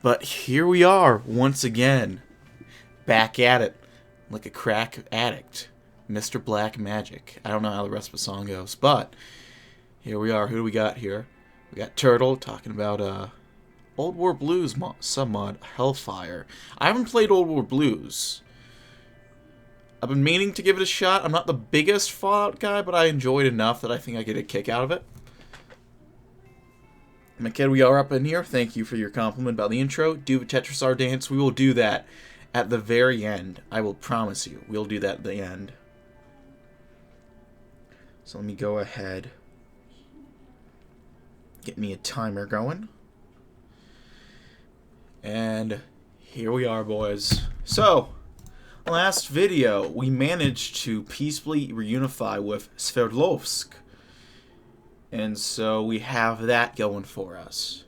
But here we are, once again, back at it, like a crack addict. Mr. Black Magic. I don't know how the rest of the song goes, but here we are. Who do we got here? We got Turtle talking about Old War Blues submod Hellfire. I haven't played Old War Blues. I've been meaning to give it a shot. I'm not the biggest Fallout guy, but I enjoyed enough that I think I get a kick out of it. My kid, we are up in here. Thank you for your compliment about the intro. Do the Tetrisar dance. We will do that at the very end. I will promise you. We'll do that at the end. So let me go ahead. Get me a timer going. And here we are, boys. So, last video, we managed to peacefully reunify with Sverdlovsk. And so we have that going for us.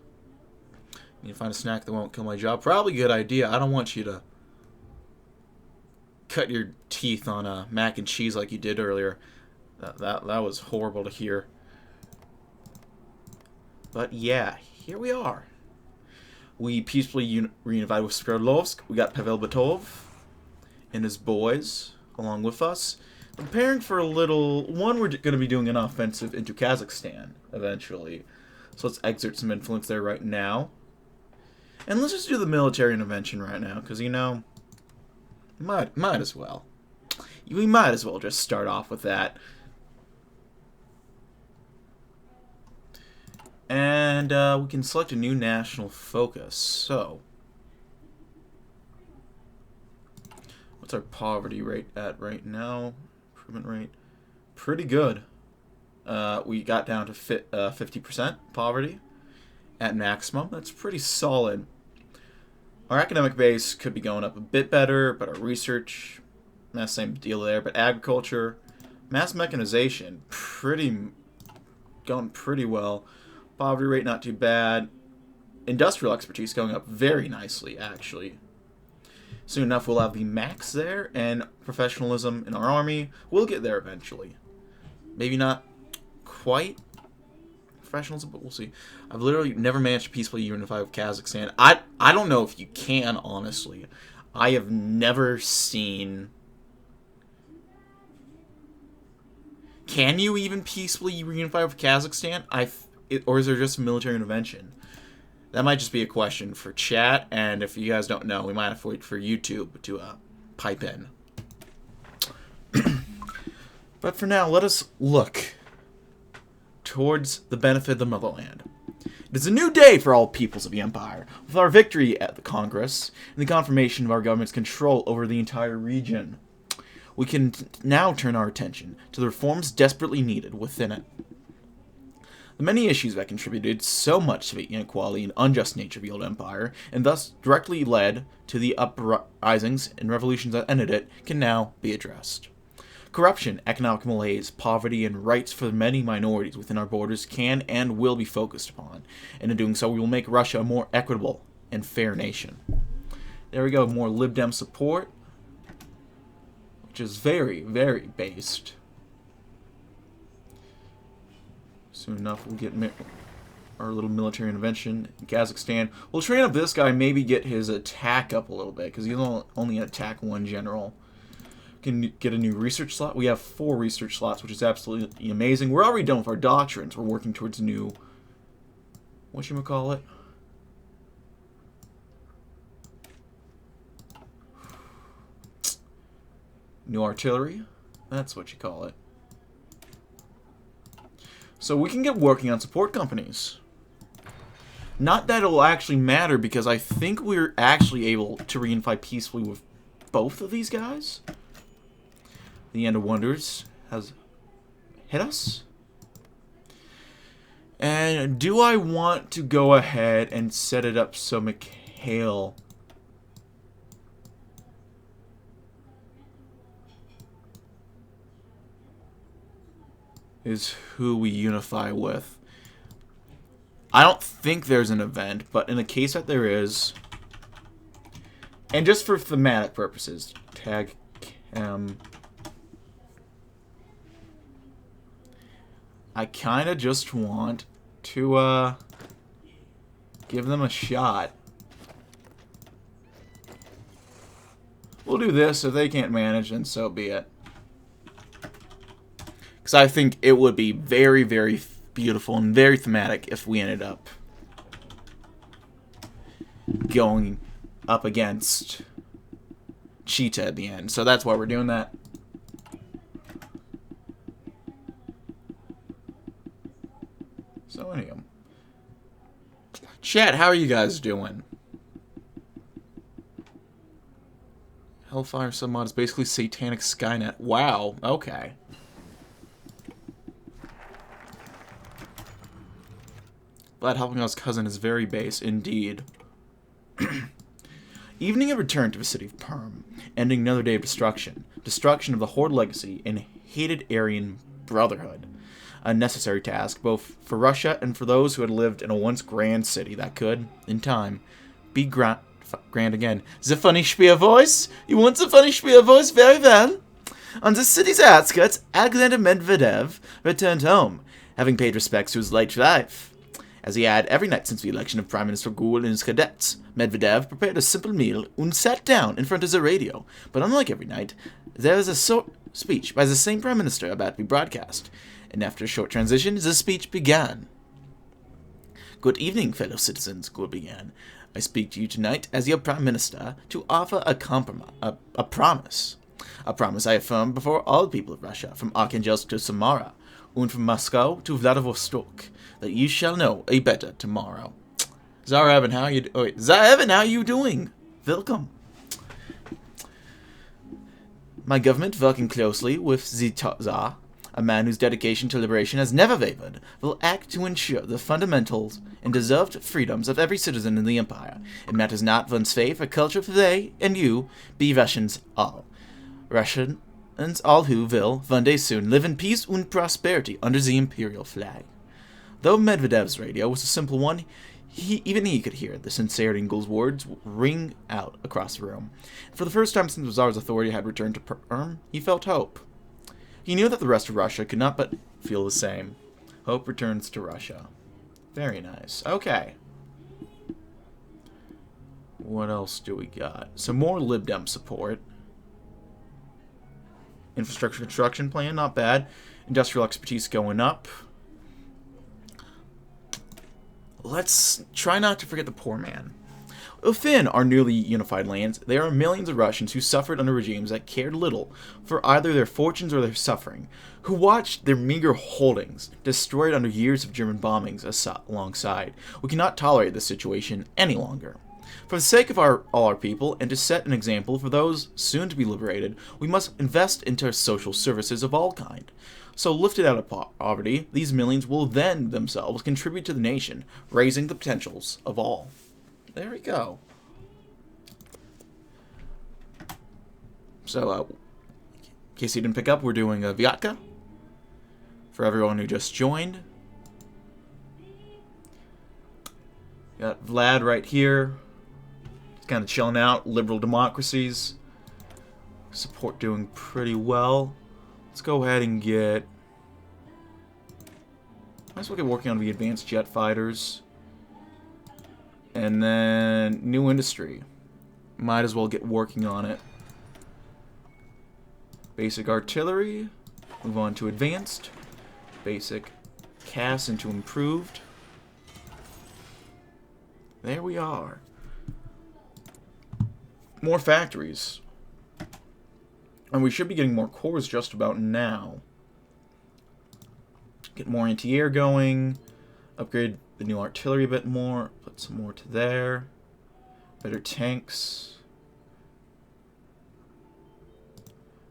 You can find a snack that won't kill my job. Probably a good idea. I don't want you to cut your teeth on mac and cheese like you did earlier. That was horrible to hear. But yeah, here we are. We peacefully reunified with Sverdlovsk. We got Pavel Batov and his boys along with us. Preparing for a little... One, we're going to be doing an offensive into Kazakhstan eventually. So let's exert some influence there right now. And let's just do the military intervention right now, because, you know, might as well. We might as well just start off with that. And we can select a new national focus. So, what's our poverty rate at right now? Improvement rate, pretty good. We got down to 50% poverty at maximum. That's pretty solid. Our academic base could be going up a bit better, but our research, same deal there. But agriculture, mass mechanization, going pretty well. Poverty rate not too bad. Industrial expertise going up very nicely, actually. Soon enough, we'll have the max there, and professionalism in our army. We'll get there eventually. Maybe not quite professionalism, but we'll see. I've literally never managed to peacefully unify with Kazakhstan. I don't know if you can, honestly. I have never seen... Can you even peacefully reunify with Kazakhstan? Or is there just a military intervention? That might just be a question for chat, and if you guys don't know, we might have to wait for YouTube to pipe in. But for now, let us look towards the benefit of the motherland. It is a new day for all peoples of the Empire, with our victory at the Congress and the confirmation of our government's control over the entire region. We can now turn our attention to the reforms desperately needed within it. The many issues that contributed so much to the inequality and unjust nature of the old empire, and thus directly led to the uprisings and revolutions that ended it, can now be addressed. Corruption, economic malaise, poverty, and rights for the many minorities within our borders can and will be focused upon, and in doing so we will make Russia a more equitable and fair nation. There we go, more Lib Dem support, which is very, very based. Soon enough, we'll get our little military intervention in Kazakhstan. We'll train up this guy, maybe get his attack up a little bit, because he's only an attack one general. Can get a new research slot. We have 4 research slots, which is absolutely amazing. We're already done with our doctrines. We're working towards new... whatchamacallit? New artillery? That's what you call it. So we can get working on support companies. Not that it'll actually matter, because I think we're actually able to reunify peacefully with both of these guys. The End of Wonders has hit us. And do I want to go ahead and set it up so Mikhail... is who we unify with. I don't think there's an event, but in the case that there is, and just for thematic purposes, tag cam. I kind of just want to give them a shot. We'll do this. If they can't manage, then so be it. Because I think it would be very, very beautiful and very thematic if we ended up going up against Cheetah at the end. So that's why we're doing that. So anyway. Chat, how are you guys doing? Hellfire submod is basically Satanic Skynet. Wow, okay. Glad helping out his cousin is very base, indeed. Evening had returned to the city of Perm, ending another day of destruction. Destruction of the Horde legacy and hated Aryan Brotherhood. A necessary task, both for Russia and for those who had lived in a once grand city that could, in time, be grand again. The funny Spear voice? You want the funny Spear voice? Very well. On the city's outskirts, Alexander Medvedev returned home, having paid respects to his late wife. As he had every night since the election of Prime Minister Gul and his cadets, Medvedev prepared a simple meal and sat down in front of the radio. But unlike every night, there was a speech by the same Prime Minister about to be broadcast. And after a short transition, the speech began. Good evening, fellow citizens, Gul began. I speak to you tonight as your Prime Minister to offer a promise. A promise I affirm before all the people of Russia, from Arkhangelsk to Samara, and from Moscow to Vladivostok, that you shall know a better tomorrow. Tsar Evan, how you doing? Welcome. My government, working closely with the Tsar, a man whose dedication to liberation has never wavered, will act to ensure the fundamentals and deserved freedoms of every citizen in the Empire. It matters not one's faith or culture, for they and you be Russians all. Russians all who will, one day soon, live in peace and prosperity under the imperial flag. Though Medvedev's radio was a simple one, even he could hear the sincerity in Gul's words ring out across the room. For the first time since the Tsar's authority had returned to Perm, he felt hope. He knew that the rest of Russia could not but feel the same. Hope returns to Russia. Very nice. Okay. What else do we got? Some more Lib Dem support. Infrastructure construction plan, not bad. Industrial expertise going up. Let's try not to forget the poor man. Within our newly unified lands, there are millions of Russians who suffered under regimes that cared little for either their fortunes or their suffering, who watched their meager holdings destroyed under years of German bombings alongside. We cannot tolerate this situation any longer. For the sake of all our people, and to set an example for those soon to be liberated, we must invest into social services of all kind. So lifted out of poverty, these millions will then themselves contribute to the nation, raising the potentials of all. There we go. So, in case you didn't pick up, we're doing a Vyatka. For everyone who just joined. Got Vlad right here. He's kind of chilling out. Liberal democracies. Support doing pretty well. Let's go ahead and get... Might as well get working on the advanced jet fighters. And then new industry. Might as well get working on it. Basic artillery. Move on to advanced. Basic CAS into improved. There we are. More factories. And we should be getting more cores just about now. Get more anti-air going. Upgrade the new artillery a bit more. Put some more to there. Better tanks.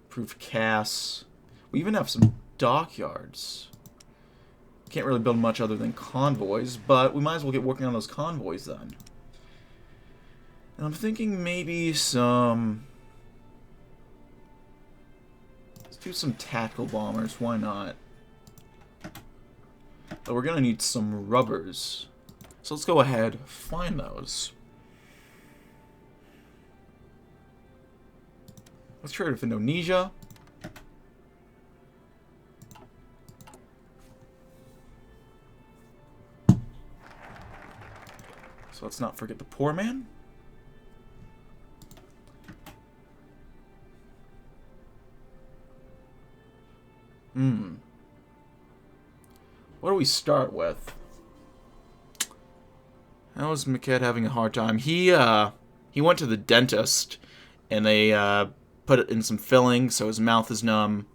Improved CAS. We even have some dockyards. Can't really build much other than convoys, but we might as well get working on those convoys then. And I'm thinking maybe some... Let's do some tactical bombers, why not? But we're gonna need some rubbers. So let's go ahead, find those. Let's trade with Indonesia. So let's not forget the poor man. What do we start with? How is McKed having a hard time? He went to the dentist, and they put it in some filling, so his mouth is numb.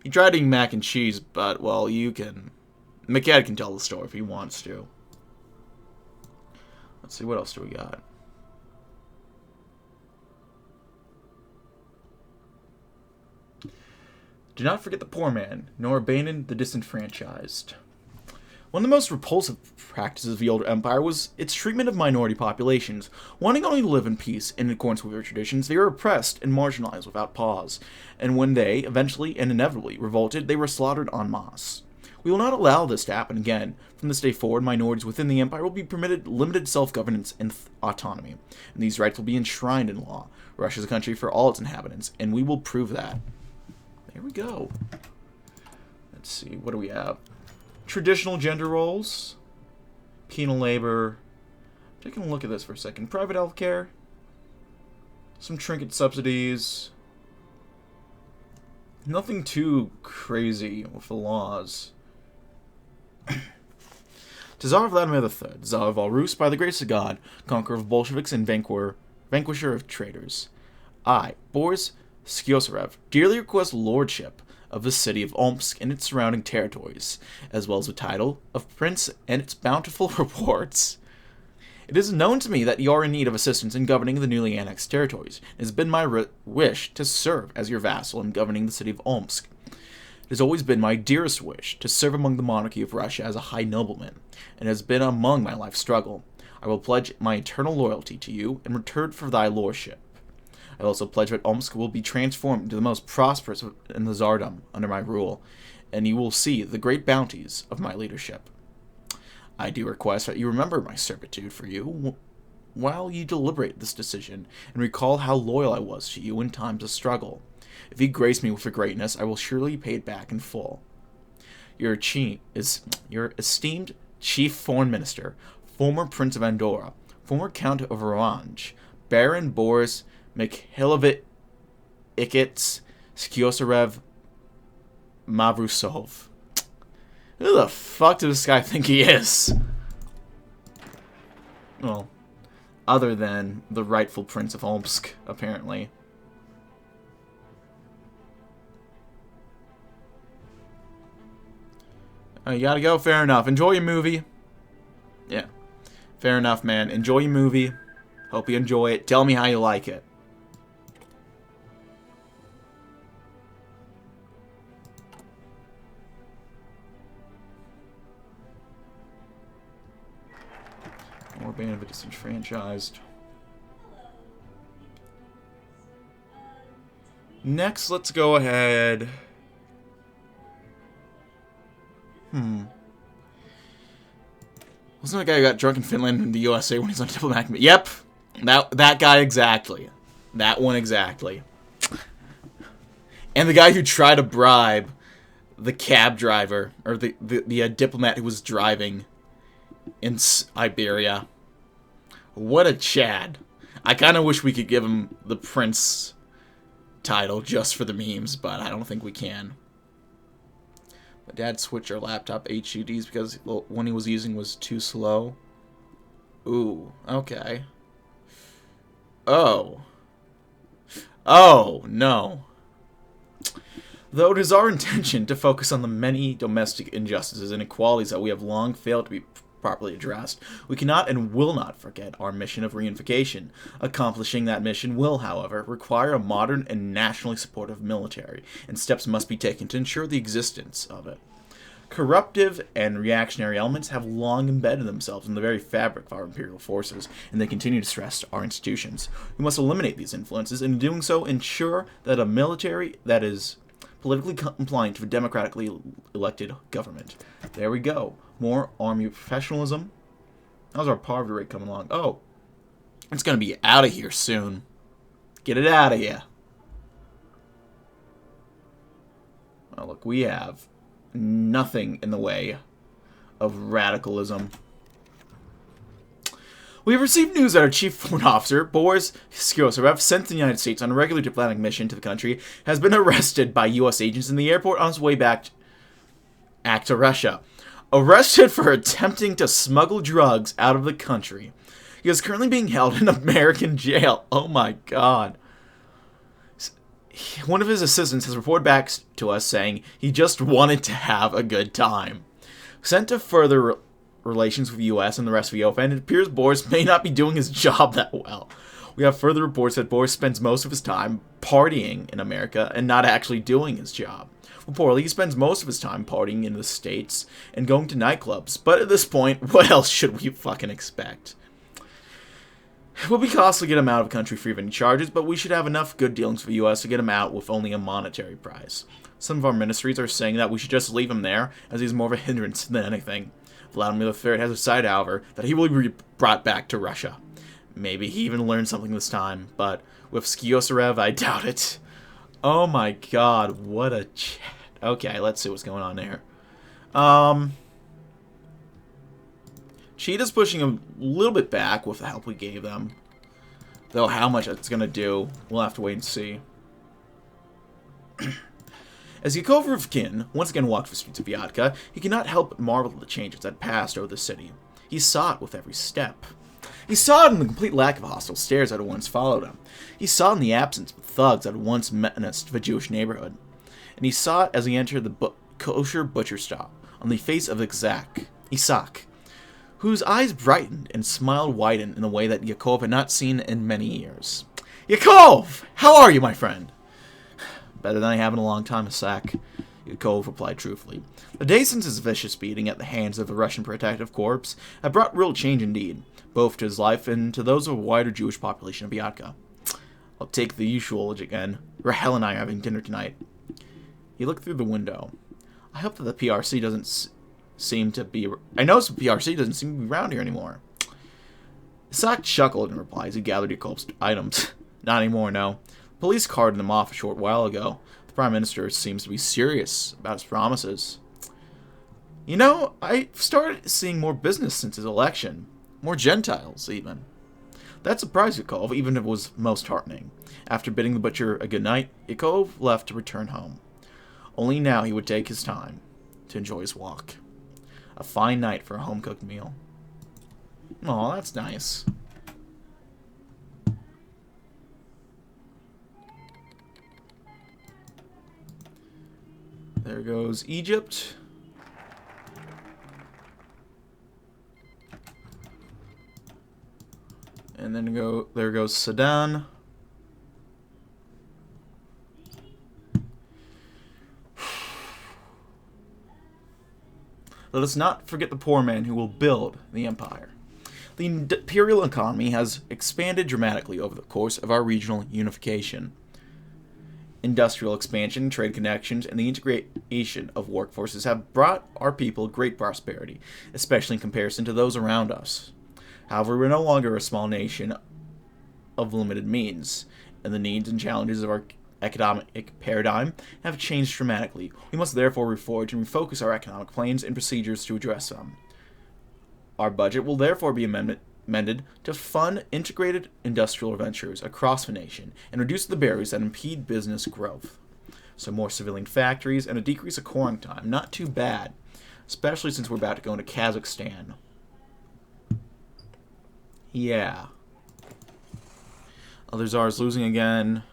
He tried eating mac and cheese, but, well, McKed can tell the story if he wants to. Let's see, what else do we got? Do not forget the poor man, nor abandon the disenfranchised. One of the most repulsive practices of the older empire was its treatment of minority populations. Wanting only to live in peace in accordance with their traditions, they were oppressed and marginalized without pause. And when they, eventually and inevitably, revolted, they were slaughtered en masse. We will not allow this to happen again. From this day forward, minorities within the empire will be permitted limited self-governance and autonomy. And these rights will be enshrined in law. Russia is a country for all its inhabitants, and we will prove that. There we go. Let's see, what do we have? Traditional gender roles. Penal labor. Taking a look at this for a second. Private health care. Some trinket subsidies. Nothing too crazy with the laws. To Tsar Vladimir III, Tsar of all Rus, by the grace of God, conqueror of Bolsheviks and vanquisher of traitors, I, Boris Skyosarev, dearly request lordship of the city of Omsk and its surrounding territories, as well as the title of Prince and its bountiful rewards. It is known to me that you are in need of assistance in governing the newly annexed territories. It has been my wish to serve as your vassal in governing the city of Omsk. It has always been my dearest wish to serve among the monarchy of Russia as a high nobleman, and has been among my life's struggle. I will pledge my eternal loyalty to you in return for thy lordship. I also pledge that Omsk will be transformed into the most prosperous in the Tsardom under my rule, and you will see the great bounties of my leadership. I do request that you remember my servitude for you while you deliberate this decision, and recall how loyal I was to you in times of struggle. If you grace me with your greatness, I will surely pay it back in full. Your esteemed Chief Foreign Minister, former Prince of Andorra, former Count of Orange, Baron Boris Mikhailovich Skyosarev Mavrusov. Who the fuck does this guy think he is? Well, other than the rightful Prince of Omsk, apparently. Oh, you gotta go? Fair enough. Enjoy your movie. Yeah. Fair enough, man. Enjoy your movie. Hope you enjoy it. Tell me how you like it. More band of a disenfranchised. Next, let's go ahead. Wasn't that guy who got drunk in Finland in the USA when he's on diplomatic? Yep, that guy exactly. That one exactly. And the guy who tried to bribe the cab driver, or the diplomat who was driving in Iberia. What a Chad. I kind of wish we could give him the Prince title just for the memes, but I don't think we can. My dad switched our laptop HUDs because the one he was using was too slow. Ooh, okay. Oh. Oh, no. Though it is our intention to focus on the many domestic injustices and inequalities that we have long failed to be properly addressed, we cannot and will not forget our mission of reunification. Accomplishing that mission will, however, require a modern and nationally supportive military, and steps must be taken to ensure the existence of it. Corruptive and reactionary elements have long embedded themselves in the very fabric of our imperial forces, and they continue to stress our institutions. We must eliminate these influences, and in doing so, ensure that a military that is politically compliant to a democratically elected government. There we go. More army professionalism. How's our poverty rate coming along? Oh, it's going to be out of here soon. Get it out of here. Well, look, we have nothing in the way of radicalism. We have received news that our chief foreign officer, Boris Skyosarev, sent to the United States on a regular diplomatic mission to the country, has been arrested by U.S. agents in the airport on his way back to Russia. Arrested for attempting to smuggle drugs out of the country. He is currently being held in American jail. Oh my god. One of his assistants has reported back to us saying he just wanted to have a good time. Sent to further relations with the U.S. and the rest of the OFN, it appears Boris may not be doing his job that well. We have further reports that Boris spends most of his time partying in America and not actually doing his job. Reportedly, he spends most of his time partying in the States and going to nightclubs. But at this point, what else should we fucking expect? It will be costly to get him out of the country free of any charges, but we should have enough good dealings for the U.S. to get him out with only a monetary prize. Some of our ministries are saying that we should just leave him there, as he's more of a hindrance than anything. Vladimir III has decided, however, that he will be brought back to Russia. Maybe he even learned something this time, but with Skyosarev, I doubt it. Oh my god, what a chat. Okay, let's see what's going on there. Cheetah's pushing a little bit back with the help we gave them. Though how much it's going to do, we'll have to wait and see. As Yakovrovkin once again walked the streets of Vyatka, he could not help but marvel at the changes that passed over the city. He saw it with every step. He saw it in the complete lack of hostile stares that had once followed him. He saw it in the absence of thugs that had once menaced the Jewish neighborhood. And he saw it as he entered the kosher butcher shop on the face of Isak, whose eyes brightened and smiled widened in a way that Yakov had not seen in many years. Yakov! How are you, my friend? Better than I have in a long time, Isak, Yakov replied truthfully. The day since his vicious beating at the hands of the Russian Protective Corps had brought real change indeed, both to his life and to those of the wider Jewish population of Biatca. I'll take the usual again. Rahel and I are having dinner tonight. He looked through the window. I hope that the PRC doesn't seem to be... I noticed the PRC doesn't seem to be around here anymore. Isak chuckled in reply as he gathered Yakov's items. Not anymore, no. The police carted them off a short while ago. The Prime Minister seems to be serious about his promises. You know, I've started seeing more business since his election. More Gentiles, even. That surprised Yakov, even if it was most heartening. After bidding the butcher a good night, Yakov left to return home. Only now he would take his time to enjoy his walk. A fine night for a home-cooked meal. Aw, that's nice. There goes Egypt. And then there goes Sudan. Let us not forget the poor man who will build the empire. The imperial economy has expanded dramatically over the course of our regional unification. Industrial expansion, trade connections, and the integration of workforces have brought our people great prosperity, especially in comparison to those around us. However, we're no longer a small nation of limited means, and the needs and challenges of our economic paradigm have changed dramatically. We must therefore reforge and refocus our economic plans and procedures to address them. Our budget will therefore be amended to fund integrated industrial ventures across the nation and reduce the barriers that impede business growth. So more civilian factories and a decrease of quarantine time. Not too bad, especially since we're about to go into Kazakhstan. Yeah. Other Tsar's losing again.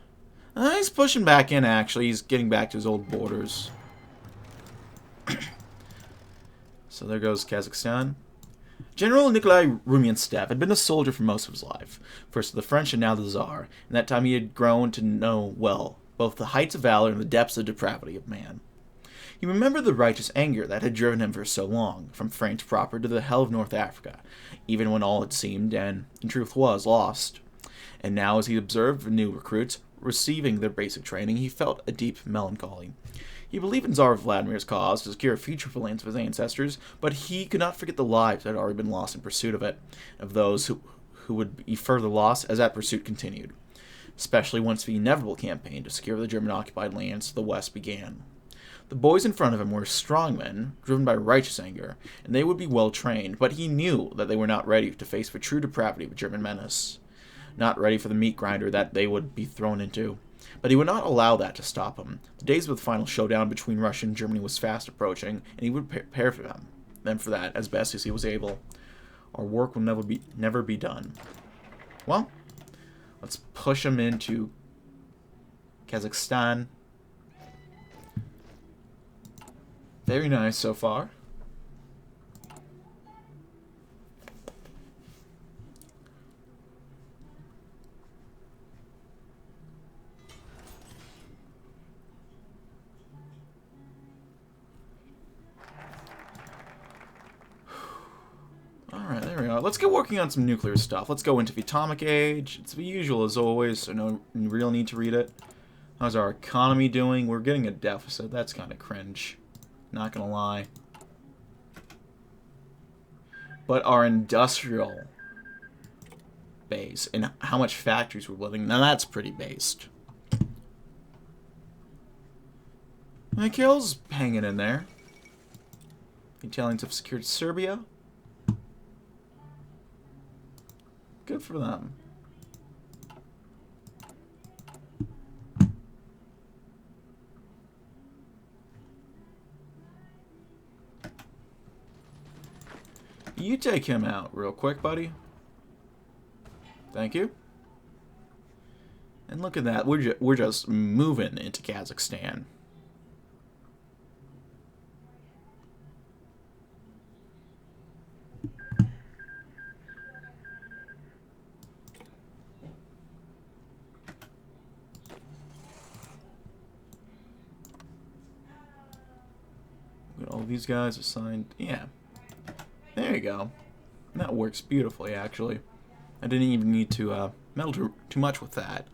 He's pushing back in, actually. He's getting back to his old borders. So there goes Kazakhstan. General Nikolai Rumyanstev had been a soldier for most of his life. First to the French and now the Tsar. In that time he had grown to know well both the heights of valor and the depths of depravity of man. He remembered the righteous anger that had driven him for so long, from France proper to the hell of North Africa, even when all had seemed, and in truth was, lost. And now as he observed the new recruits receiving their basic training, he felt a deep melancholy. He believed in Tsar Vladimir's cause to secure a future for the lands of his ancestors, but he could not forget the lives that had already been lost in pursuit of it, of those who would be further lost as that pursuit continued, especially once the inevitable campaign to secure the German-occupied lands to the west began. The boys in front of him were strongmen, driven by righteous anger, and they would be well trained, but he knew that they were not ready to face the true depravity of a German menace. Not ready for the meat grinder that they would be thrown into. But he would not allow that to stop him. The days of the final showdown between Russia and Germany was fast approaching, and he would prepare for them for that as best as he was able. Our work will never be done. Well, let's push him into Kazakhstan. Very nice so far. Alright, there we go. Let's get working on some nuclear stuff. Let's go into the atomic age. It's the usual as always, so no real need to read it. How's our economy doing? We're getting a deficit. That's kind of cringe. Not gonna lie. But our industrial base and how much factories we're building, now that's pretty based. Mikhail's hanging in there. The Italians have secured Serbia. Good for them. You take him out real quick, buddy. Thank you. And look at that. We're just moving into Kazakhstan. All these guys assigned. Yeah. There you go. That works beautifully, actually. I didn't even need to meddle too much with that.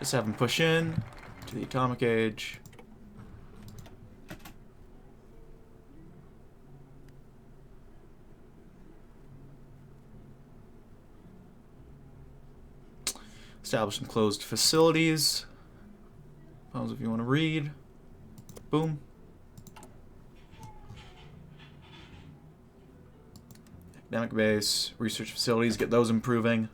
Just have them push in to the atomic age. Establish enclosed facilities. Pause if you want to read. Boom. Academic base, research facilities, get those improving.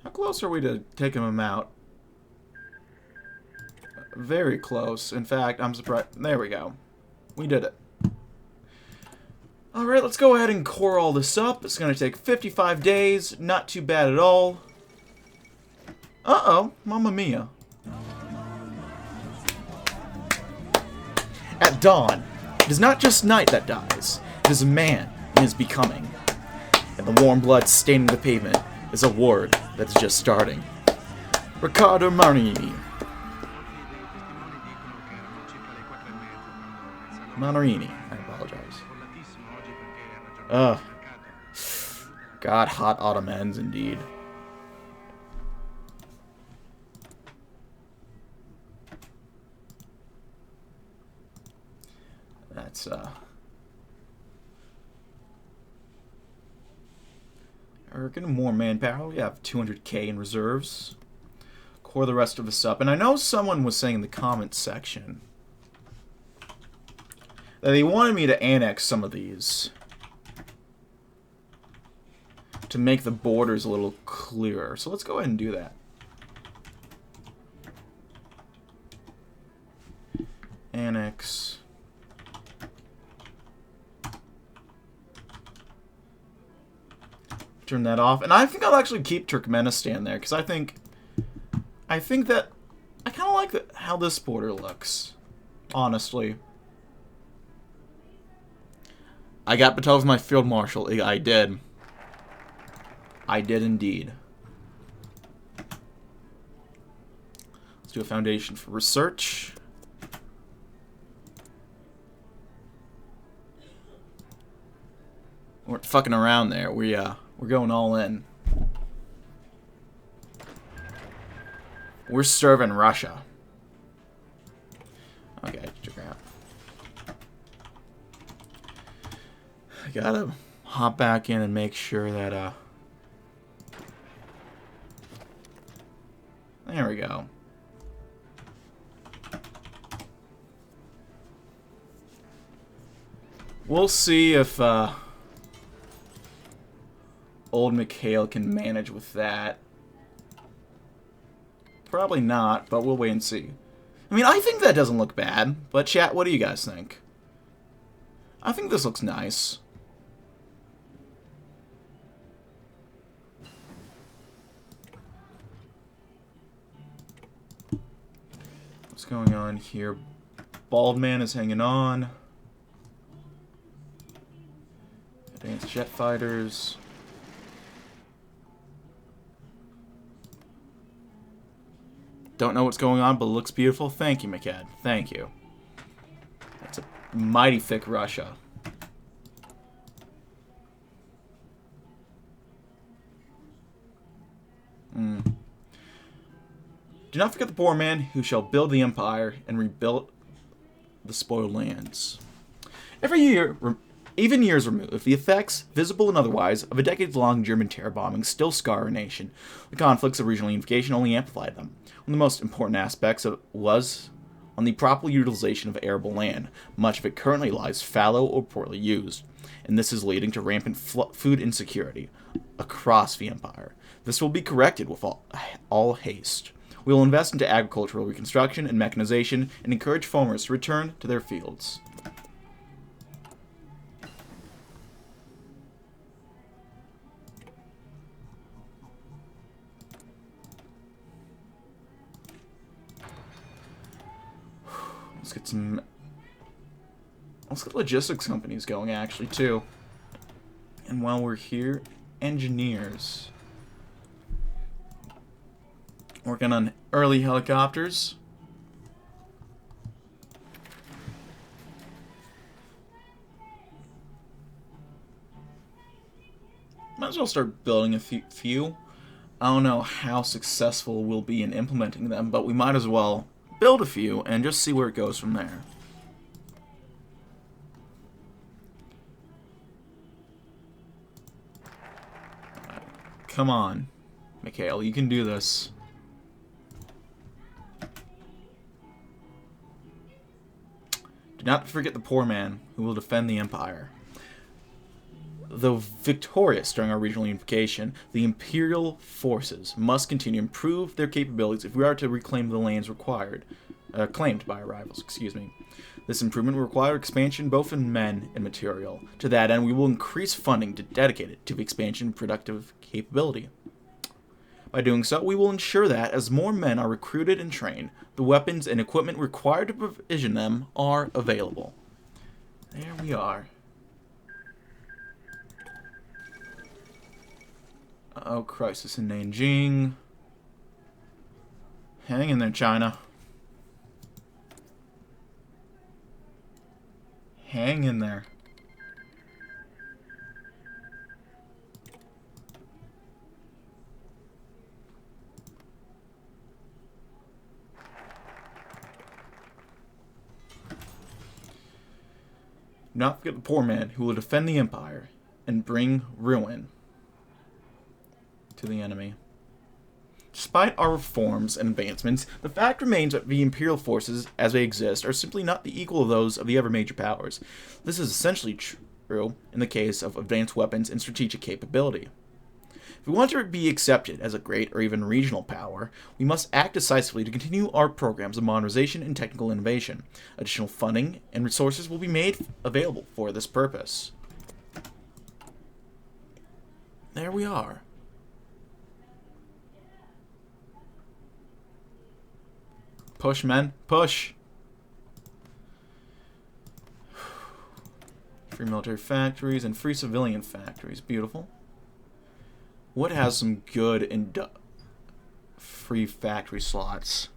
How close are we to taking them out? Very close. In fact, I'm surprised. There we go. We did it. Alright, let's go ahead and core all this up. It's going to take 55 days. Not too bad at all. Uh-oh. Mamma mia. At dawn, it is not just night that dies. It is a man in his becoming. And the warm blood staining the pavement is a word that is just starting. Riccardo Marini. Monarchy. I apologize. Ugh. God, hot Ottomans indeed. That's, we're getting more manpower. We have 200k in reserves. Core the rest of this up. And I know someone was saying in the comments section that they wanted me to annex some of these to make the borders a little clearer. So let's go ahead and do that. Annex. Turn that off. And I think I'll actually keep Turkmenistan there, because I think that I kind of like how this border looks, honestly. I got Batel as my field marshal. I did. I did indeed. Let's do a foundation for research. We weren't fucking around there. We're going all in. We're serving Russia. Okay, crap. I gotta hop back in and make sure that, there we go. We'll see if, old Mikhail can manage with that. Probably not, but we'll wait and see. I mean, I think that doesn't look bad, but chat, what do you guys think? I think this looks nice. What's going on here? Bald man is hanging on. Advanced jet fighters. Don't know what's going on, but it looks beautiful. Thank you, McCad. Thank you. That's a mighty thick Russia. Do not forget the poor man who shall build the empire and rebuild the spoiled lands. Every year, even years removed, the effects, visible and otherwise, of a decades-long German terror bombing still scar our nation. The conflicts of regional unification only amplified them. One of the most important aspects was on the proper utilization of arable land. Much of it currently lies fallow or poorly used, and this is leading to rampant food insecurity across the empire. This will be corrected with all haste. We will invest into agricultural reconstruction and mechanization and encourage farmers to return to their fields. Let's get logistics companies going, actually, too. And while we're here, engineers. Working on early helicopters. Might as well start building a few. I don't know how successful we'll be in implementing them, but we might as well build a few and just see where it goes from there. Come on, Mikhail, you can do this. Do not forget the poor man who will defend the empire. Though victorious during our regional unification, the imperial forces must continue to improve their capabilities if we are to reclaim the lands claimed by our rivals. Excuse me. This improvement will require expansion both in men and material. To that end, we will increase funding dedicated to expansion and productive capability. By doing so, we will ensure that, as more men are recruited and trained, the weapons and equipment required to provision them are available. There we are. Oh, crisis in Nanjing. Hang in there, China. Hang in there. Do not forget the poor man who will defend the empire and bring ruin to the enemy. Despite our reforms and advancements, the fact remains that the imperial forces, as they exist, are simply not the equal of those of the other major powers. This is essentially true in the case of advanced weapons and strategic capability. If we want to be accepted as a great or even regional power, we must act decisively to continue our programs of modernization and technical innovation. Additional funding and resources will be made available for this purpose. There we are. Push, men. Push. Free military factories and free civilian factories. Beautiful. What has some good free factory slots?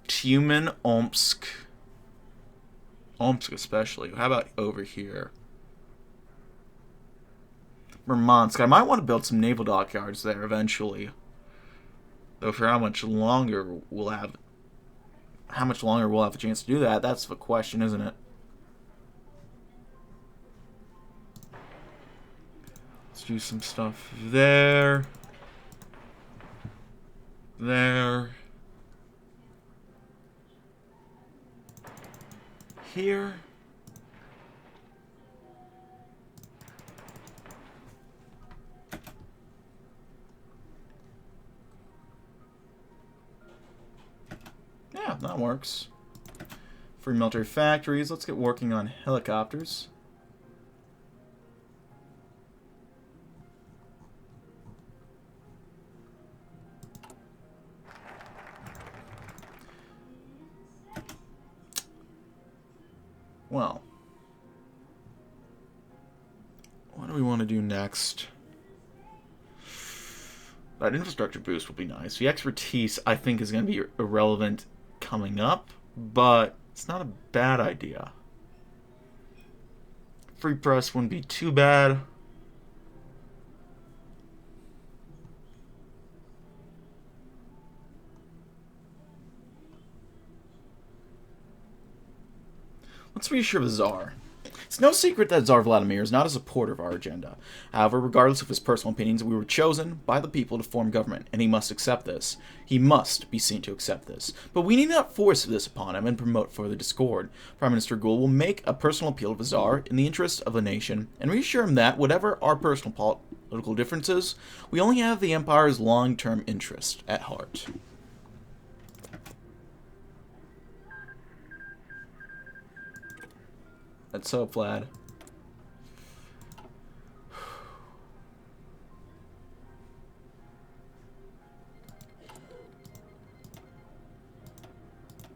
Tyumen, Omsk. Omsk especially. How about over here? Murmansk. I might want to build some naval dockyards there eventually. Though for how much longer we'll have a chance to do that, that's the question, isn't it? Let's do some stuff there. There. Here. Yeah, that works. Free military factories. Let's get working on helicopters. Well, what do we want to do next? That infrastructure boost will be nice. The expertise, I think, is going to be irrelevant coming up, but it's not a bad idea. Free press wouldn't be too bad. Let's reassure the Tsar. It's no secret that Tsar Vladimir is not a supporter of our agenda. However, regardless of his personal opinions, we were chosen by the people to form government, and he must accept this. He must be seen to accept this. But we need not force this upon him and promote further discord. Prime Minister Gul will make a personal appeal to the Tsar in the interest of the nation, and reassure him that, whatever our personal political differences, we only have the Empire's long-term interest at heart. That's so Vlad.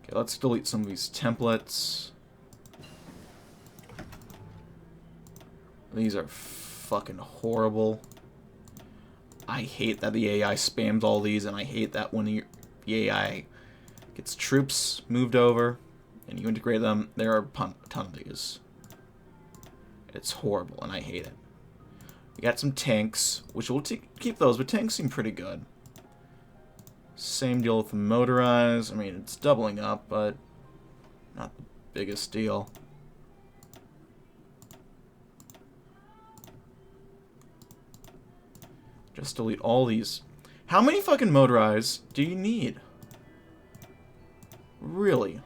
Okay, let's delete some of these templates. These are fucking horrible. I hate that the AI spams all these, and I hate that when the AI gets troops moved over and you integrate them, there are a ton of these. It's horrible, and I hate it. We got some tanks, which we'll keep those, but tanks seem pretty good. Same deal with the motorized. I mean, it's doubling up, but not the biggest deal. Just delete all these. How many fucking motorized do you need? Really?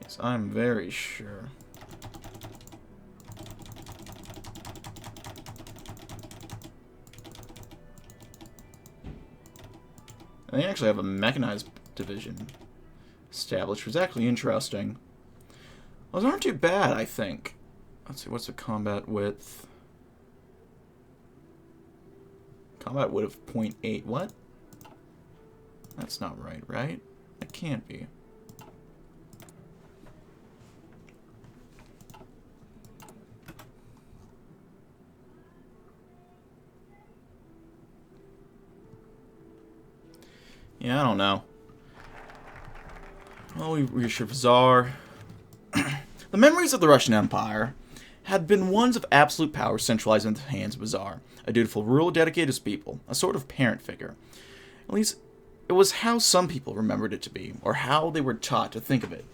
Yes, I'm very sure. And they actually have a mechanized division established, which is actually interesting. Those aren't too bad, I think. Let's see, what's the combat width? Combat width of 0.8. What? That's not right, right? It can't be. Yeah, I don't know. Well, we reassure Tsar. The memories of the Russian Empire had been ones of absolute power centralized in the hands of the Tsar, a dutiful ruler dedicated to his people, a sort of parent figure. At least, it was how some people remembered it to be, or how they were taught to think of it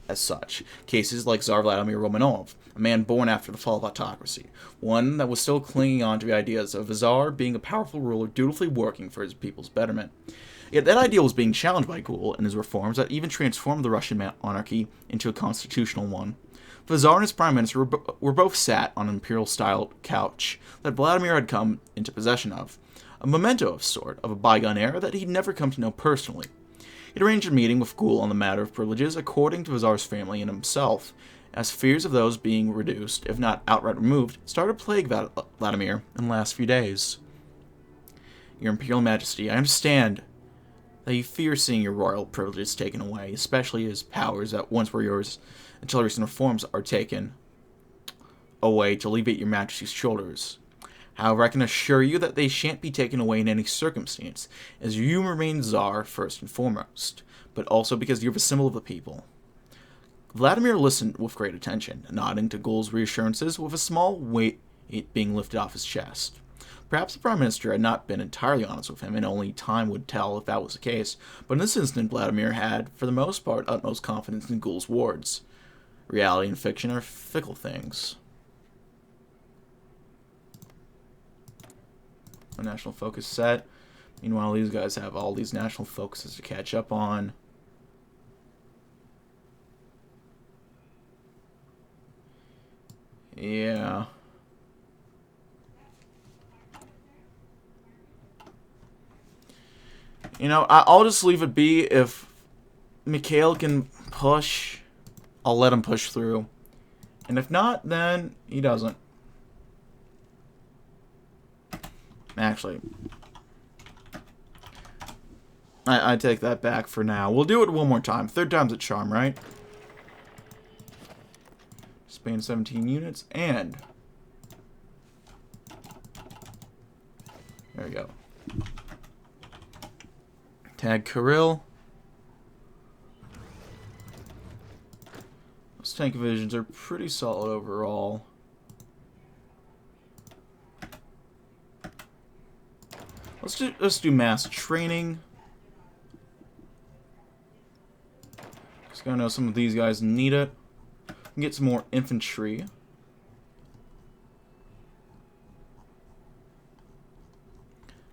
as such. Cases like Tsar Vladimir Romanov, a man born after the fall of autocracy, one that was still clinging on to the ideas of a Tsar being a powerful ruler dutifully working for his people's betterment. Yet that ideal was being challenged by Gul and his reforms that even transformed the Russian monarchy into a constitutional one. The Tsar and his prime minister were both sat on an imperial-style couch that Vladimir had come into possession of, a memento of sort of a bygone era that he'd never come to know personally. He'd arranged a meeting with Gul on the matter of privileges according to the Tsar's family and himself, as fears of those being reduced, if not outright removed, started to plague Vladimir in the last few days. Your Imperial Majesty, I understand that you fear seeing your royal privileges taken away, especially as powers that once were yours until recent reforms are taken away to alleviate your Majesty's shoulders. However, I can assure you that they shan't be taken away in any circumstance, as you remain Tsar first and foremost, but also because you're the symbol of the people. Vladimir listened with great attention, nodding to Gul's reassurances with a small weight being lifted off his chest. Perhaps the Prime Minister had not been entirely honest with him, and only time would tell if that was the case, but in this instant Vladimir had, for the most part, utmost confidence in Gul's words. Reality and fiction are fickle things. A national focus set. Meanwhile, these guys have all these national focuses to catch up on. Yeah. You know, I'll just leave it be. If Mikhail can push, I'll let him push through. And if not, then he doesn't. Actually, I take that back for now. We'll do it one more time. Third time's a charm, right? Spain 17 units, and there we go. Tag Kirill. Those tank divisions are pretty solid overall. Let's do mass training. Just gotta know some of these guys need it. Get some more infantry.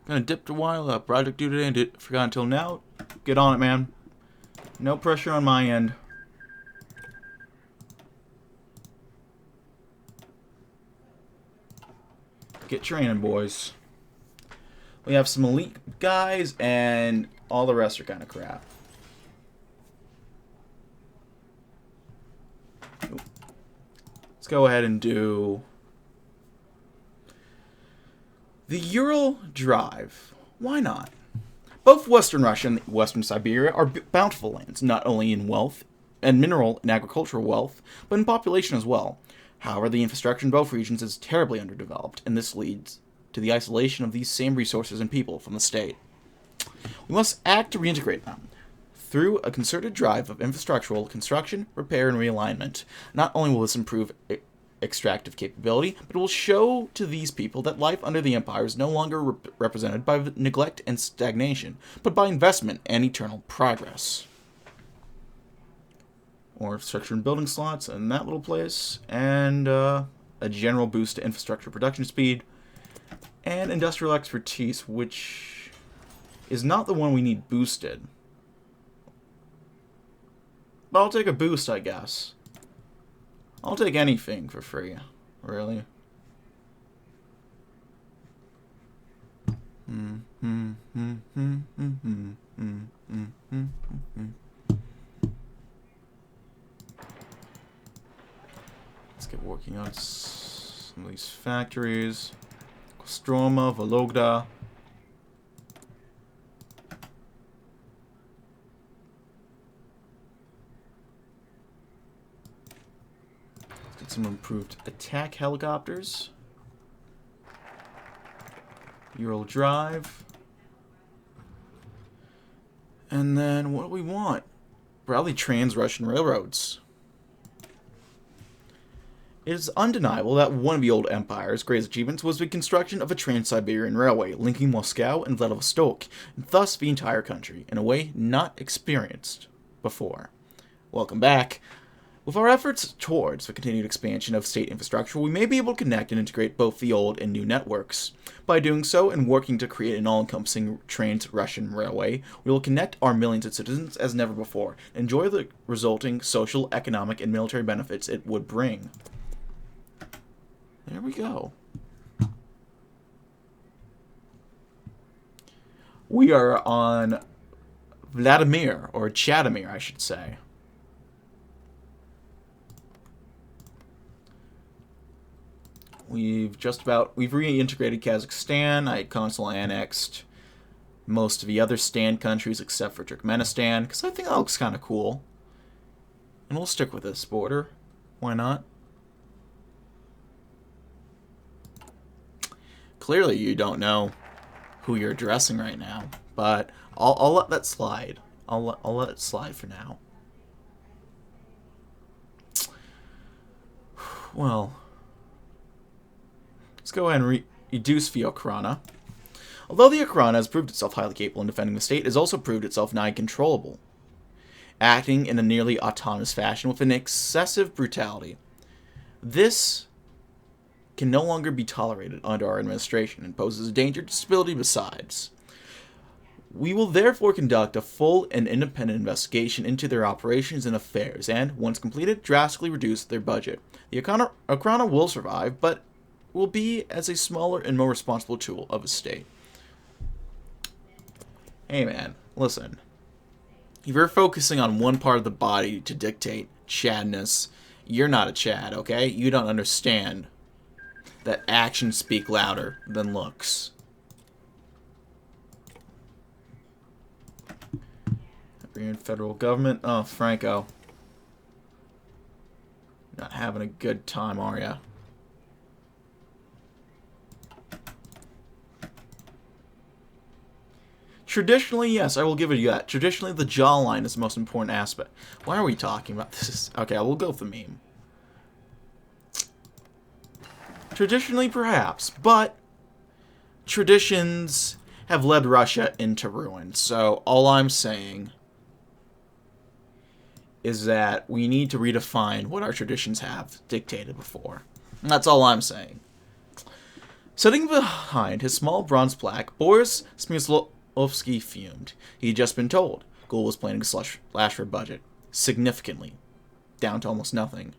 Gonna dip a while. Project due today and forgot until now. Get on it, man. No pressure on my end. Get training, boys. We have some elite guys, and all the rest are kind of crap. Let's go ahead and do the Ural Drive. Why not? Both Western Russia and Western Siberia are bountiful lands, not only in wealth and mineral and agricultural wealth, but in population as well. However, the infrastructure in both regions is terribly underdeveloped, and this leads to the isolation of these same resources and people from the state. We must act to reintegrate them through a concerted drive of infrastructural construction, repair, and realignment. Not only will this improve extractive capability, but it will show to these people that life under the Empire is no longer represented by neglect and stagnation, but by investment and eternal progress. More infrastructure and building slots in that little place, and a general boost to infrastructure production speed, and industrial expertise, which is not the one we need boosted. But I'll take a boost, I guess. I'll take anything for free, really. Let's get working on some of these factories. Kostroma, Vologda. Let's get some improved attack helicopters. Ural Drive. And then what do we want? Probably trans-Russian railroads. It is undeniable that one of the old empire's greatest achievements was the construction of a Trans-Siberian Railway linking Moscow and Vladivostok, and thus the entire country, in a way not experienced before. Welcome back. With our efforts towards the continued expansion of state infrastructure, we may be able to connect and integrate both the old and new networks. By doing so and working to create an all-encompassing trans-Russian railway, we will connect our millions of citizens as never before, and enjoy the resulting social, economic, and military benefits it would bring. There we go. We are on Vladimir, or Chadomir, I should say. We've reintegrated Kazakhstan. I console annexed most of the other Stan countries except for Turkmenistan, because I think that looks kind of cool. And we'll stick with this border. Why not? Clearly you don't know who you're addressing right now, but I'll let that slide. I'll let it slide for now. Well, let's go ahead and reduce Vyatka. Although the Ukraina has proved itself highly capable in defending the state, it has also proved itself nigh controllable, acting in a nearly autonomous fashion with an excessive brutality. This can no longer be tolerated under our administration and poses a danger to stability besides. We will therefore conduct a full and independent investigation into their operations and affairs and, once completed, drastically reduce their budget. The Ukraina will survive, but will be as a smaller and more responsible tool of a state. Hey man, listen. If you're focusing on one part of the body to dictate Chadness, you're not a Chad, okay? You don't understand that actions speak louder than looks. Federal government. Oh, Franco. Not having a good time, are ya? Traditionally, yes, I will give it you that. Traditionally, the jawline is the most important aspect. Why are we talking about this? Okay, I will go with the meme. Traditionally, perhaps, but traditions have led Russia into ruin. So, all I'm saying is that we need to redefine what our traditions have dictated before. And that's all I'm saying. Sitting behind his small bronze plaque, Boris Smyslovsky fumed. He had just been told Ghoul was planning to slash their budget significantly, down to almost nothing.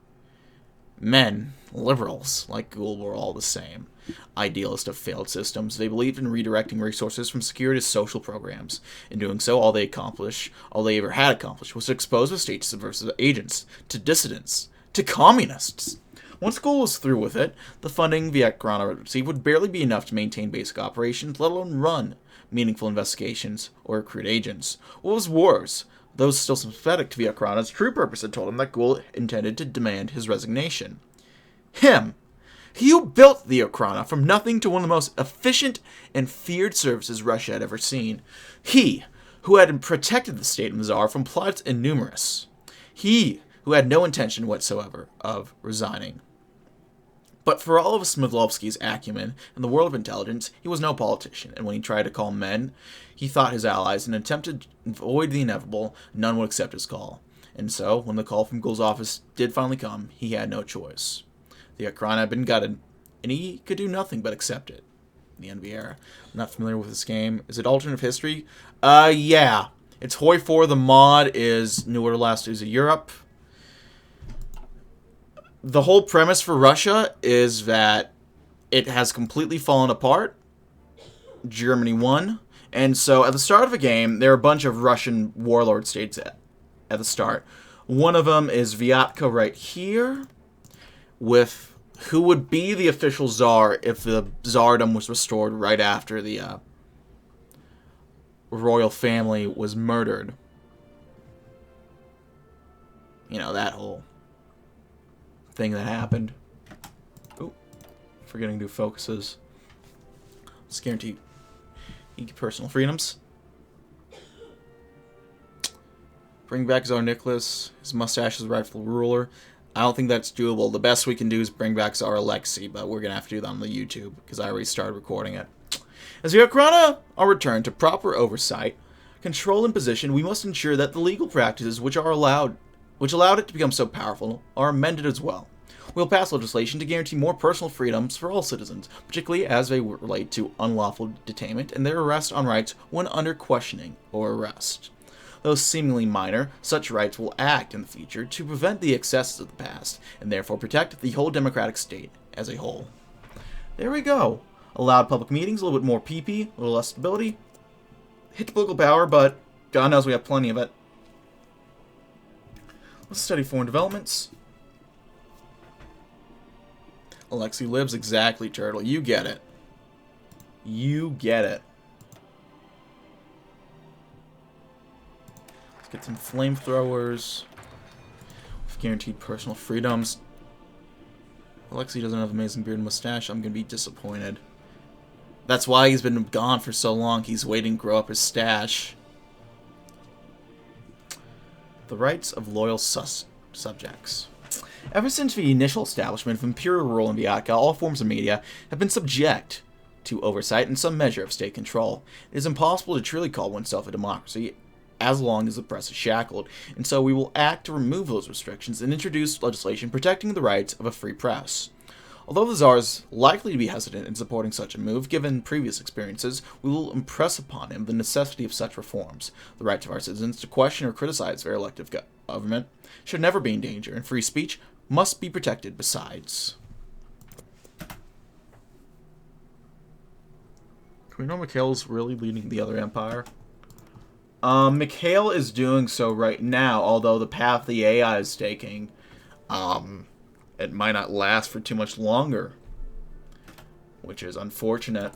Men, liberals, like Ghoul, were all the same. Idealists of failed systems, they believed in redirecting resources from security to social programs. In doing so, all they ever had accomplished, was to expose the state to subversive agents, to dissidents, to communists. Once Ghoul was through with it, the funding Vyatka received would barely be enough to maintain basic operations, let alone run meaningful investigations or recruit agents. What was worse? Those still sympathetic to Vyakra's true purpose had told him that Ghoul intended to demand his resignation. Him! He who built the Ukraina from nothing to one of the most efficient and feared services Russia had ever seen. He who had protected the state of the Tsar from plots innumerous. He who had no intention whatsoever of resigning. But for all of Smyslovsky's acumen in the world of intelligence, he was no politician, and when he tried to call men he thought his allies in an attempt to avoid the inevitable, none would accept his call. And so, when the call from Ghoul's office did finally come, he had no choice. The Ukraina had been gutted, and he could do nothing but accept it. The NV era. I'm not familiar with this game. Is it alternate history? Yeah. It's HoI 4. The mod is New Order Last News of Europe. The whole premise for Russia is that it has completely fallen apart. Germany won. And so at the start of the game, there are a bunch of Russian warlord states at the start. One of them is Vyatka right here, with who would be the official Tsar if the Tsardom was restored right after the royal family was murdered. You know, that whole thing that happened. Oh, forgetting to do focuses. Let's guarantee personal freedoms. Bring back Tsar Nicholas. His mustache is the rightful ruler. I don't think that's doable. The best we can do is bring back Tsar Alexei, but we're going to have to do that on the YouTube, because I already started recording it. As the Ukraina are returned to proper oversight, control, and position, we must ensure that the legal practices which allowed it to become so powerful are amended as well. We'll pass legislation to guarantee more personal freedoms for all citizens, particularly as they relate to unlawful detainment and their arrest on rights when under questioning or arrest. Though seemingly minor, such rights will act in the future to prevent the excesses of the past, and therefore protect the whole democratic state as a whole. There we go. Allowed public meetings, a little bit more PP, a little less stability. Hit the political power, but God knows we have plenty of it. Let's study foreign developments. Alexei lives, exactly, Turtle. You get it. You get it. Let's get some flamethrowers. With guaranteed personal freedoms. Alexei doesn't have an amazing beard and mustache. I'm going to be disappointed. That's why he's been gone for so long. He's waiting to grow up his stash. The rights of loyal subjects. Ever since the initial establishment of imperial rule in Vyatka, all forms of media have been subject to oversight and some measure of state control. It is impossible to truly call oneself a democracy as long as the press is shackled, and so we will act to remove those restrictions and introduce legislation protecting the rights of a free press. Although the Tsar is likely to be hesitant in supporting such a move, given previous experiences, we will impress upon him the necessity of such reforms. The rights of our citizens to question or criticize their elective government should never be in danger, and free speech must be protected besides. Do we know Mikhail's really leading the other empire? Mikhail is doing so right now, although the path the AI is taking, it might not last for too much longer, which is unfortunate.